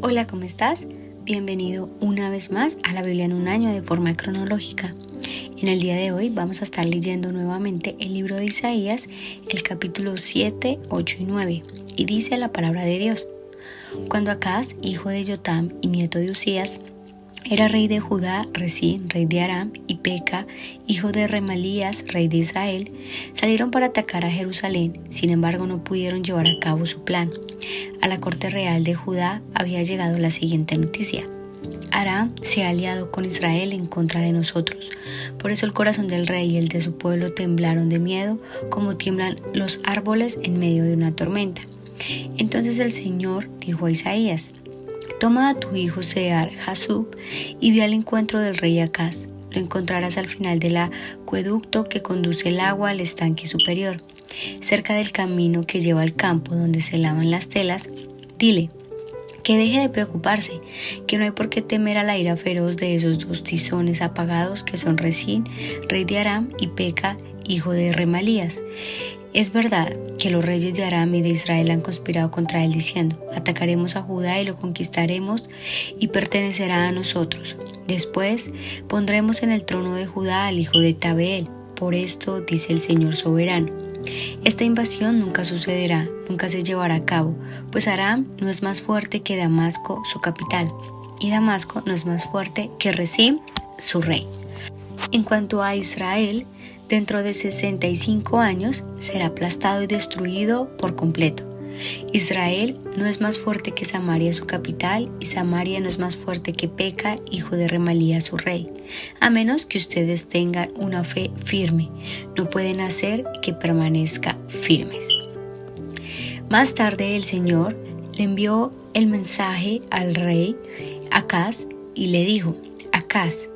Hola, ¿cómo estás? Bienvenido una vez más a la Biblia en un año de forma cronológica. En el día de hoy vamos a estar leyendo nuevamente el libro de Isaías, el capítulo 7, 8 y 9, y dice la palabra de Dios: Cuando Acaz, hijo de Jotam y nieto de Uzías, era rey de Judá, Resín, rey de Aram, y Peca, hijo de Remalías, rey de Israel, salieron para atacar a Jerusalén. Sin embargo, no pudieron llevar a cabo su plan. A la corte real de Judá había llegado la siguiente noticia: Aram se ha aliado con Israel en contra de nosotros. Por eso el corazón del rey y el de su pueblo temblaron de miedo, como tiemblan los árboles en medio de una tormenta. Entonces el Señor dijo a Isaías: Toma a tu hijo Sear-Jasub y ve al encuentro del rey Acaz. Lo encontrarás al final del acueducto que conduce el agua al estanque superior, cerca del camino que lleva al campo donde se lavan las telas. Dile que deje de preocuparse, que no hay por qué temer a la ira feroz de esos dos tizones apagados que son Resín, rey de Aram, y Peca, hijo de Remalías. Es verdad que los reyes de Aram y de Israel han conspirado contra él diciendo: atacaremos a Judá y lo conquistaremos y pertenecerá a nosotros. Después pondremos en el trono de Judá al hijo de Tabeel. Por esto dice el Señor soberano: esta invasión nunca sucederá, nunca se llevará a cabo, pues Aram no es más fuerte que Damasco, su capital, y Damasco no es más fuerte que Resín, su rey. En cuanto a Israel, dentro de 65 años será aplastado y destruido por completo. Israel no es más fuerte que Samaria, su capital, y Samaria no es más fuerte que Peca, hijo de Remalías, su rey. A menos que ustedes tengan una fe firme, no pueden hacer que permanezca firmes. Más tarde el Señor le envió el mensaje al rey Acaz y le dijo: Acaz,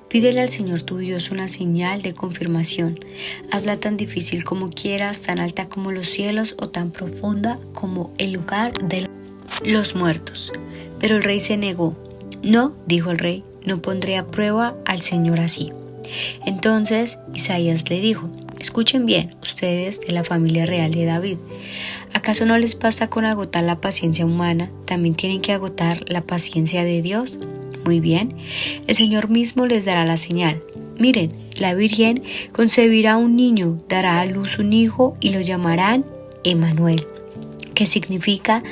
pídele al Señor tu Dios una señal de confirmación. Hazla tan difícil como quieras, tan alta como los cielos o tan profunda como el lugar de los muertos. Pero el rey se negó. No, dijo el rey, no pondré a prueba al Señor así. Entonces Isaías le dijo: escuchen bien, ustedes de la familia real de David. ¿Acaso no les basta con agotar la paciencia humana? ¿También tienen que agotar la paciencia de Dios? Muy bien, el Señor mismo les dará la señal. Miren, la Virgen concebirá un niño, dará a luz un hijo y lo llamarán Emmanuel, que significa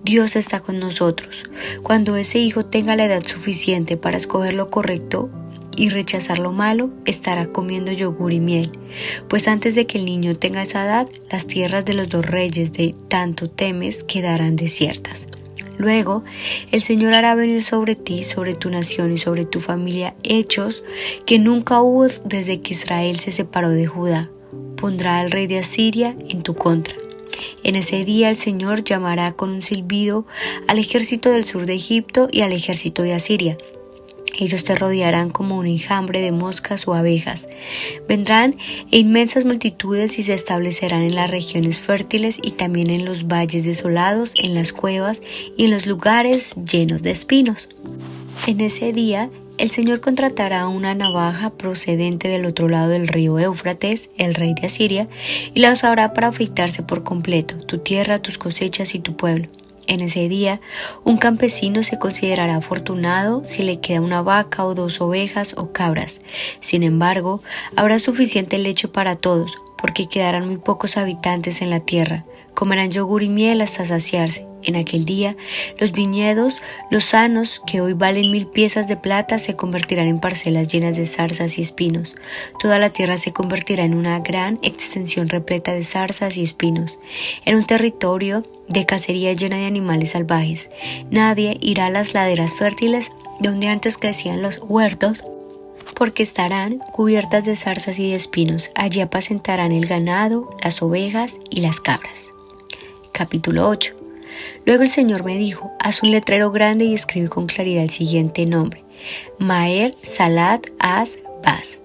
Dios está con nosotros. Cuando ese hijo tenga la edad suficiente para escoger lo correcto y rechazar lo malo, estará comiendo yogur y miel. Pues antes de que el niño tenga esa edad, las tierras de los dos reyes de tanto temes quedarán desiertas. Luego, el Señor hará venir sobre ti, sobre tu nación y sobre tu familia hechos que nunca hubo desde que Israel se separó de Judá. Pondrá al rey de Asiria en tu contra. En ese día el Señor llamará con un silbido al ejército del sur de Egipto y al ejército de Asiria. Ellos te rodearán como un enjambre de moscas o abejas. Vendrán en inmensas multitudes y se establecerán en las regiones fértiles y también en los valles desolados, en las cuevas y en los lugares llenos de espinos. En ese día el Señor contratará una navaja procedente del otro lado del río Éufrates, el rey de Asiria, y la usará para afeitarse por completo, tu tierra, tus cosechas y tu pueblo. En ese día, un campesino se considerará afortunado si le queda una vaca o 2 ovejas o cabras. Sin embargo, habrá suficiente leche para todos, porque quedarán muy pocos habitantes en la tierra. Comerán yogur y miel hasta saciarse. En aquel día, los viñedos, los sanos, que hoy valen 1000 piezas de plata, se convertirán en parcelas llenas de zarzas y espinos. Toda la tierra se convertirá en una gran extensión repleta de zarzas y espinos, en un territorio de cacería llena de animales salvajes. Nadie irá a las laderas fértiles donde antes crecían los huertos, porque estarán cubiertas de zarzas y de espinos. Allí apacentarán el ganado, las ovejas y las cabras. Capítulo 8. Luego el Señor me dijo: haz un letrero grande y escribe con claridad el siguiente nombre: Maher-Shalal-Hash-Baz.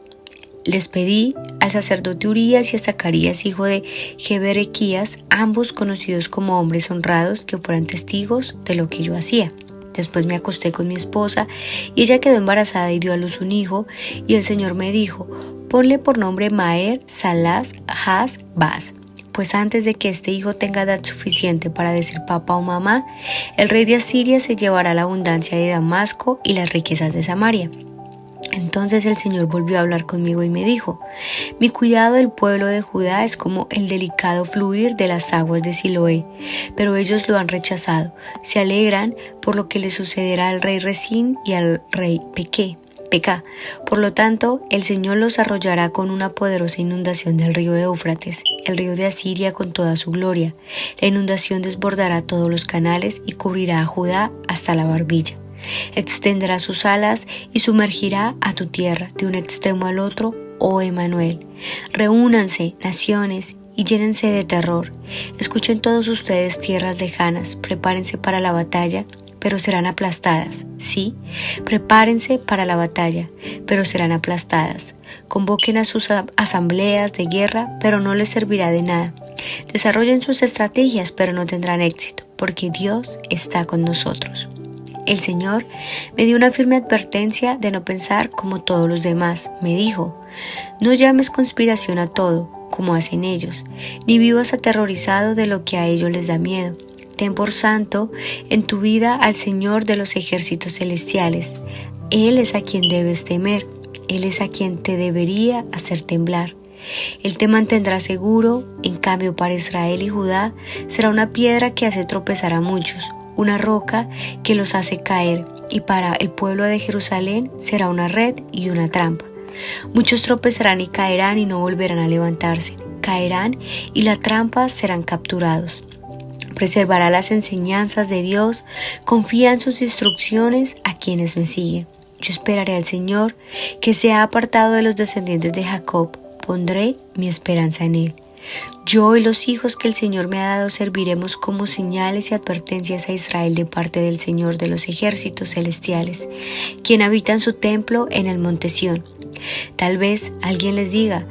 Les pedí al sacerdote Urías y a Zacarías, hijo de Jeberequías, ambos conocidos como hombres honrados, que fueran testigos de lo que yo hacía. Después me acosté con mi esposa y ella quedó embarazada y dio a luz un hijo, y el Señor me dijo: ponle por nombre Maher-Shalal-Hash-Baz, pues antes de que este hijo tenga edad suficiente para decir papá o mamá, el rey de Asiria se llevará la abundancia de Damasco y las riquezas de Samaria. Entonces el Señor volvió a hablar conmigo y me dijo: mi cuidado del pueblo de Judá es como el delicado fluir de las aguas de Siloé, pero ellos lo han rechazado. Se alegran por lo que le sucederá al rey Resín y al rey Pekah. Por lo tanto, el Señor los arrollará con una poderosa inundación del río de Éufrates, el río de Asiria con toda su gloria. La inundación desbordará todos los canales y cubrirá a Judá hasta la barbilla. Extenderá sus alas y sumergirá a tu tierra de un extremo al otro, oh Emanuel. Reúnanse, naciones, y llénense de terror. Escuchen todos ustedes, tierras lejanas, prepárense para la batalla, pero serán aplastadas. Sí, prepárense para la batalla, pero serán aplastadas. Convoquen a sus asambleas de guerra, pero no les servirá de nada. Desarrollen sus estrategias, pero no tendrán éxito, porque Dios está con nosotros. El Señor me dio una firme advertencia de no pensar como todos los demás. Me dijo: no llames conspiración a todo, como hacen ellos, ni vivas aterrorizado de lo que a ellos les da miedo. Ten por santo en tu vida al Señor de los ejércitos celestiales. Él es a quien debes temer, Él es a quien te debería hacer temblar. Él te mantendrá seguro. En cambio, para Israel y Judá será una piedra que hace tropezar a muchos, una roca que los hace caer, y para el pueblo de Jerusalén será una red y una trampa. Muchos tropezarán y caerán y no volverán a levantarse. Caerán y la trampa serán capturados. Preservará las enseñanzas de Dios, confía en sus instrucciones a quienes me siguen. Yo esperaré al Señor, que se ha apartado de los descendientes de Jacob. Pondré mi esperanza en Él. Yo y los hijos que el Señor me ha dado serviremos como señales y advertencias a Israel de parte del Señor de los ejércitos celestiales, quien habita en su templo en el monte Sión. Tal vez alguien les diga: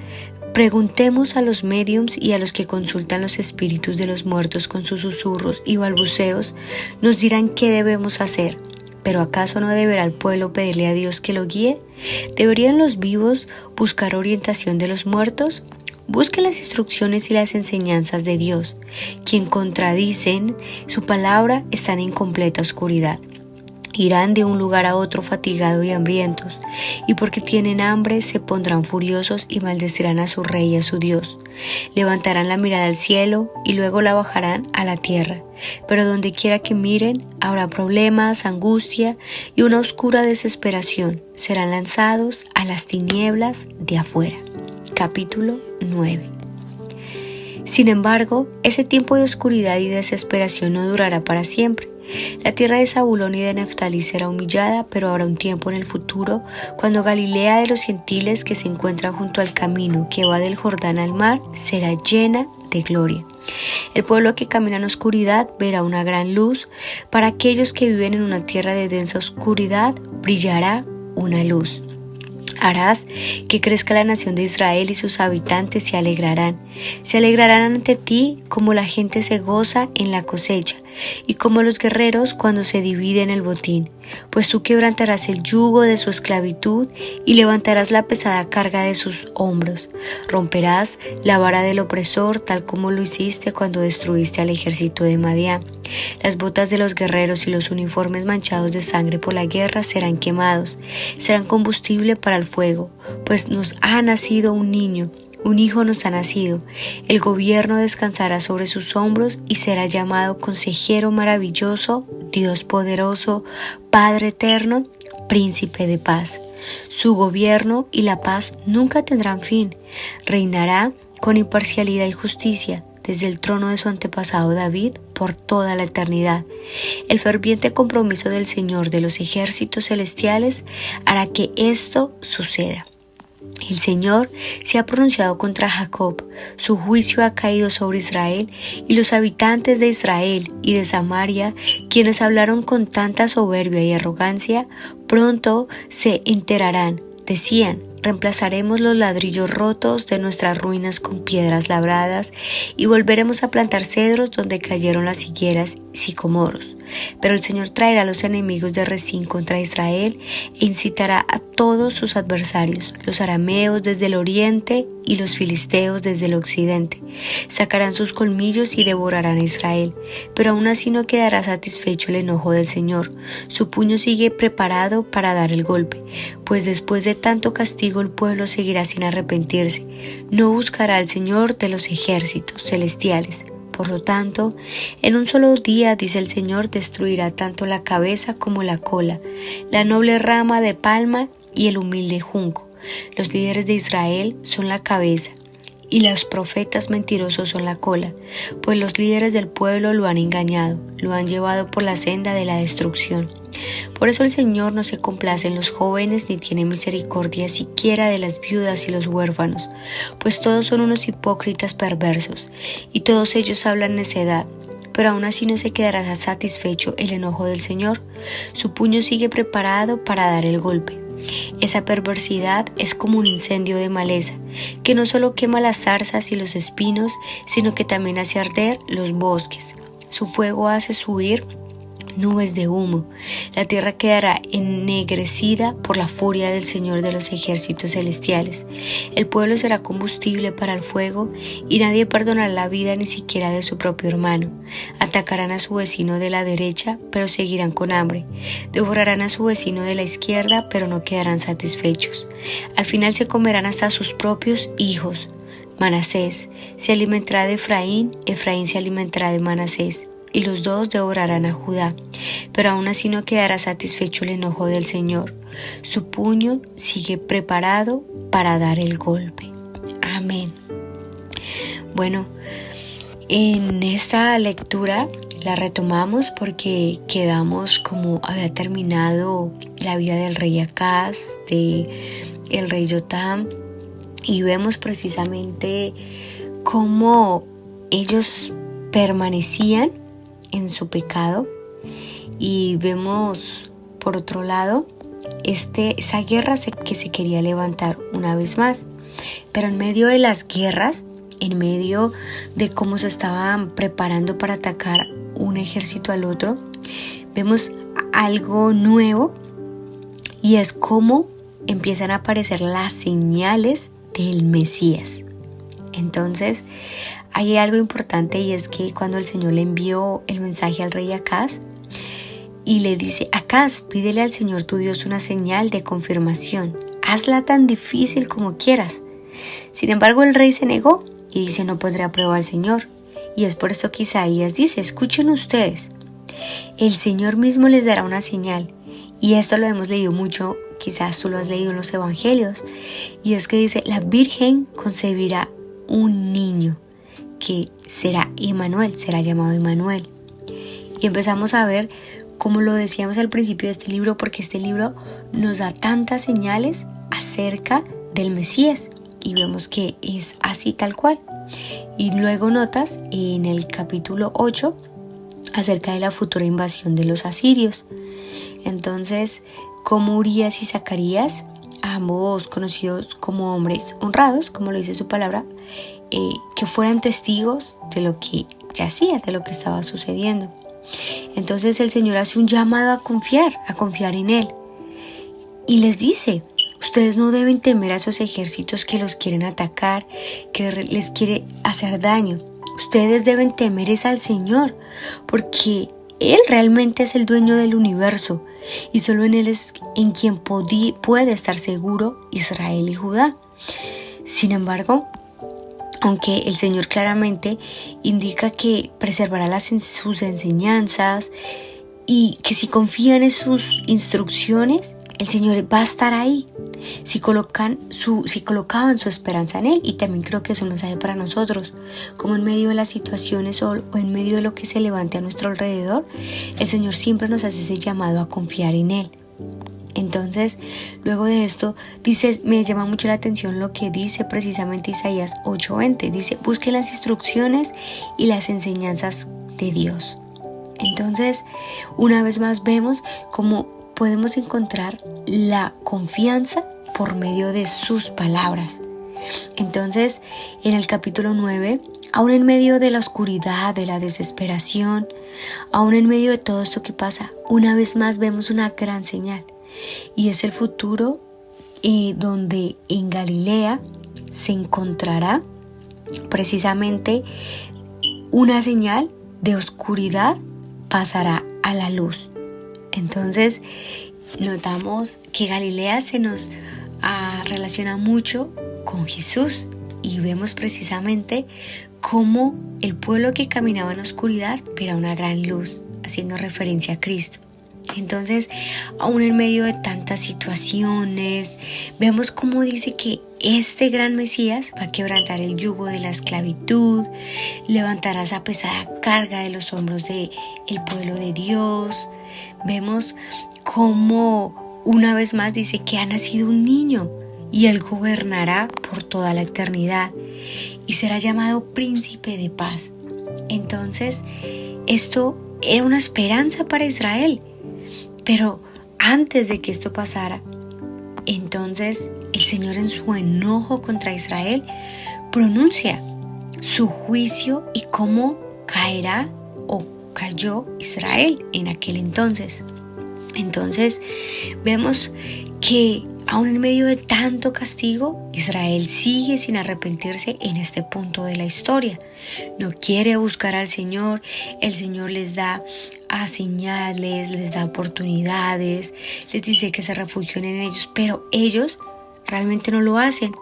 preguntemos a los médiums y a los que consultan los espíritus de los muertos con sus susurros y balbuceos, nos dirán qué debemos hacer. ¿Pero acaso no deberá el pueblo pedirle a Dios que lo guíe? ¿Deberían los vivos buscar orientación de los muertos? Busquen las instrucciones y las enseñanzas de Dios. Quien contradicen su palabra está en incompleta oscuridad. Irán de un lugar a otro fatigados y hambrientos, y porque tienen hambre se pondrán furiosos y maldecirán a su rey y a su Dios. Levantarán la mirada al cielo y luego la bajarán a la tierra, pero donde quiera que miren habrá problemas, angustia y una oscura desesperación. Serán lanzados a las tinieblas de afuera. Capítulo 9. Sin embargo, ese tiempo de oscuridad y desesperación no durará para siempre. La tierra de Zabulón y de Neftalí será humillada, pero habrá un tiempo en el futuro cuando Galilea de los gentiles, que se encuentra junto al camino que va del Jordán al mar, será llena de gloria. El pueblo que camina en oscuridad verá una gran luz. Para aquellos que viven en una tierra de densa oscuridad brillará una luz. Harás que crezca la nación de Israel y sus habitantes se alegrarán. Se alegrarán ante ti como la gente se goza en la cosecha y como los guerreros cuando se dividen el botín. Pues tú quebrantarás el yugo de su esclavitud y levantarás la pesada carga de sus hombros. Romperás la vara del opresor tal como lo hiciste cuando destruiste al ejército de Madián. Las botas de los guerreros y los uniformes manchados de sangre por la guerra serán quemados, serán combustible para el fuego, pues nos ha nacido un niño, un hijo nos ha nacido. El gobierno descansará sobre sus hombros y será llamado Consejero Maravilloso, Dios Poderoso, Padre Eterno, Príncipe de Paz. Su gobierno y la paz nunca tendrán fin. Reinará con imparcialidad y justicia desde el trono de su antepasado David por toda la eternidad. El ferviente compromiso del Señor de los ejércitos celestiales hará que esto suceda. El Señor se ha pronunciado contra Jacob, su juicio ha caído sobre Israel, y los habitantes de Israel y de Samaria, quienes hablaron con tanta soberbia y arrogancia, pronto se enterarán. Decían: reemplazaremos los ladrillos rotos de nuestras ruinas con piedras labradas y volveremos a plantar cedros donde cayeron las higueras sicomoros. Pero el Señor traerá a los enemigos de Rezín contra Israel e incitará a todos sus adversarios, los arameos desde el oriente y los filisteos desde el occidente. Sacarán sus colmillos y devorarán a Israel, pero aún así no quedará satisfecho el enojo del Señor. Su puño sigue preparado para dar el golpe, pues después de tanto castigo el pueblo seguirá sin arrepentirse. No buscará al Señor de los ejércitos celestiales. Por lo tanto, en un solo día, dice el Señor, destruirá tanto la cabeza como la cola, la noble rama de palma y el humilde junco. Los líderes de Israel son la cabeza y los profetas mentirosos son la cola, pues los líderes del pueblo lo han engañado, lo han llevado por la senda de la destrucción. Por eso el Señor no se complace en los jóvenes ni tiene misericordia siquiera de las viudas y los huérfanos, pues todos son unos hipócritas perversos y todos ellos hablan necedad. Pero aún así no se quedará satisfecho el enojo del Señor. Su puño sigue preparado para dar el golpe. Esa perversidad es como un incendio de maleza, que no solo quema las zarzas y los espinos, sino que también hace arder los bosques. Su fuego hace subir nubes de humo. La tierra quedará ennegrecida por la furia del Señor de los ejércitos celestiales. El pueblo será combustible para el fuego y nadie perdonará la vida ni siquiera de su propio hermano. Atacarán a su vecino de la derecha, pero seguirán con hambre. Devorarán a su vecino de la izquierda, pero no quedarán satisfechos. Al final se comerán hasta sus propios hijos. Manasés se alimentará de Efraín, Efraín se alimentará de Manasés, y los dos devorarán a Judá. Pero aún así no quedará satisfecho el enojo del Señor. Su puño sigue preparado para dar el golpe. Amén. Bueno, en esta lectura la retomamos porque quedamos como había terminado la vida del rey Acaz, del rey Jotam, y vemos precisamente cómo ellos permanecían en su pecado, y vemos por otro lado esa guerra que se quería levantar una vez más, pero en medio de las guerras, en medio de cómo se estaban preparando para atacar un ejército al otro, vemos algo nuevo, y es cómo empiezan a aparecer las señales del Mesías. Entonces hay algo importante, y es que cuando el Señor le envió el mensaje al rey Acaz y le dice: Acaz, pídele al Señor tu Dios una señal de confirmación, hazla tan difícil como quieras. Sin embargo, el rey se negó y dice: no pondré a prueba al Señor. Y es por esto que Isaías dice: escuchen ustedes, el Señor mismo les dará una señal. Y esto lo hemos leído mucho, quizás tú lo has leído en los evangelios, y es que dice: la Virgen concebirá un niño que será Emmanuel, será llamado Emmanuel. Y empezamos a ver, como lo decíamos al principio de este libro, porque este libro nos da tantas señales acerca del Mesías, y vemos que es así tal cual. Y luego notas en el capítulo 8 acerca de la futura invasión de los asirios. Entonces, como Urias y Zacarías, ambos conocidos como hombres honrados, como lo dice su palabra, que fueran testigos de lo que yacía, de lo que estaba sucediendo. Entonces el Señor hace un llamado a confiar en Él, y les dice: ustedes no deben temer a esos ejércitos que los quieren atacar, que les quiere hacer daño. Ustedes deben temer es al Señor, porque Él realmente es el dueño del universo, y solo en Él es en quien puede estar seguro Israel y Judá. Sin embargo, aunque el Señor claramente indica que preservará sus enseñanzas y que si confían en sus instrucciones, el Señor va a estar ahí. Si colocaban su esperanza en Él, y también creo que es un mensaje para nosotros, como en medio de las situaciones o en medio de lo que se levante a nuestro alrededor, el Señor siempre nos hace ese llamado a confiar en Él. Entonces, luego de esto, me llama mucho la atención lo que dice precisamente Isaías 8:20. Dice: busquen las instrucciones y las enseñanzas de Dios. Entonces, una vez más vemos cómo podemos encontrar la confianza por medio de sus palabras. Entonces, en el capítulo 9, aún en medio de la oscuridad, de la desesperación, aún en medio de todo esto que pasa, una vez más vemos una gran señal. Y es el futuro donde en Galilea se encontrará precisamente una señal de oscuridad pasará a la luz. Entonces notamos que Galilea se nos relaciona mucho con Jesús y vemos precisamente cómo el pueblo que caminaba en la oscuridad verá una gran luz, haciendo referencia a Cristo. Entonces, aún en medio de tantas situaciones, vemos cómo dice que este gran Mesías va a quebrantar el yugo de la esclavitud, levantará esa pesada carga de los hombros del pueblo de Dios. Vemos cómo una vez más dice que ha nacido un niño y él gobernará por toda la eternidad y será llamado Príncipe de Paz. Entonces, esto era una esperanza para Israel. Pero antes de que esto pasara, entonces el Señor en su enojo contra Israel pronuncia su juicio y cómo caerá o cayó Israel en aquel entonces. Entonces vemos que aún en medio de tanto castigo, Israel sigue sin arrepentirse en este punto de la historia. No quiere buscar al Señor, el Señor les da señales, les da oportunidades, les dice que se refugien en ellos, pero ellos realmente no lo hacen.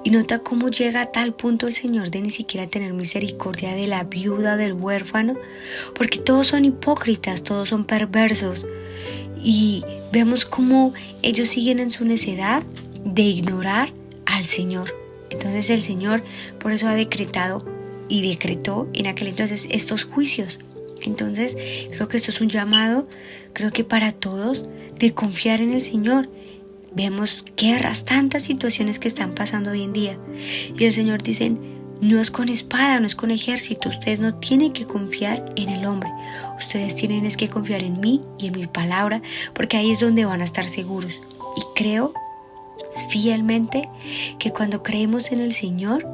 Y nota cómo llega a tal punto el Señor de ni siquiera tener misericordia de la viuda, del huérfano, porque todos son hipócritas, todos son perversos. Y vemos cómo ellos siguen en su necedad de ignorar al Señor. Entonces el Señor por eso ha decretado y decretó en aquel entonces estos juicios. Entonces creo que esto es un llamado, creo que para todos, de confiar en el Señor. Vemos guerras, tantas situaciones que están pasando hoy en día. Y el Señor dice, no es con espada, no es con ejército. Ustedes no tienen que confiar en el hombre. Ustedes tienen que confiar en mí y en mi palabra, porque ahí es donde van a estar seguros. Y creo fielmente que cuando creemos en el Señor,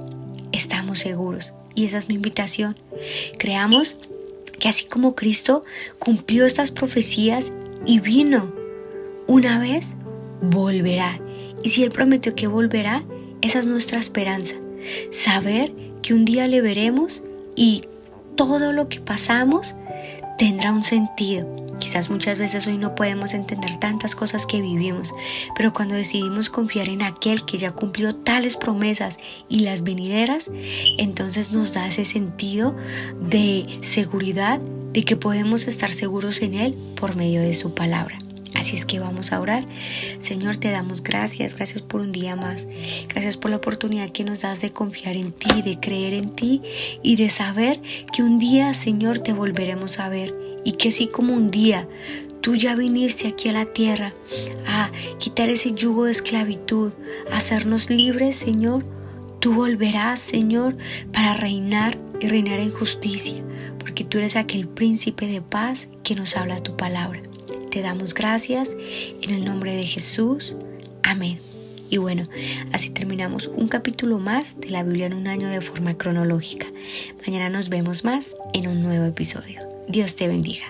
estamos seguros. Y esa es mi invitación. Creamos que así como Cristo cumplió estas profecías y vino una vez, volverá. Y si Él prometió que volverá, esa es nuestra esperanza. Saber que un día le veremos y todo lo que pasamos tendrá un sentido. Quizás muchas veces hoy no podemos entender tantas cosas que vivimos, pero cuando decidimos confiar en aquel que ya cumplió tales promesas y las venideras, entonces nos da ese sentido de seguridad, de que podemos estar seguros en Él por medio de su palabra. Así es que vamos a orar. Señor, te damos gracias por un día más. Gracias por la oportunidad que nos das de confiar en ti, de creer en ti y de saber que un día, Señor, te volveremos a ver. Y que así como un día tú ya viniste aquí a la tierra a quitar ese yugo de esclavitud, a hacernos libres, Señor, tú volverás, Señor, para reinar y reinar en justicia, porque tú eres aquel príncipe de paz que nos habla tu palabra. Te damos gracias en el nombre de Jesús. Amén. Y bueno, así terminamos un capítulo más de la Biblia en un año de forma cronológica. Mañana nos vemos más en un nuevo episodio. Dios te bendiga.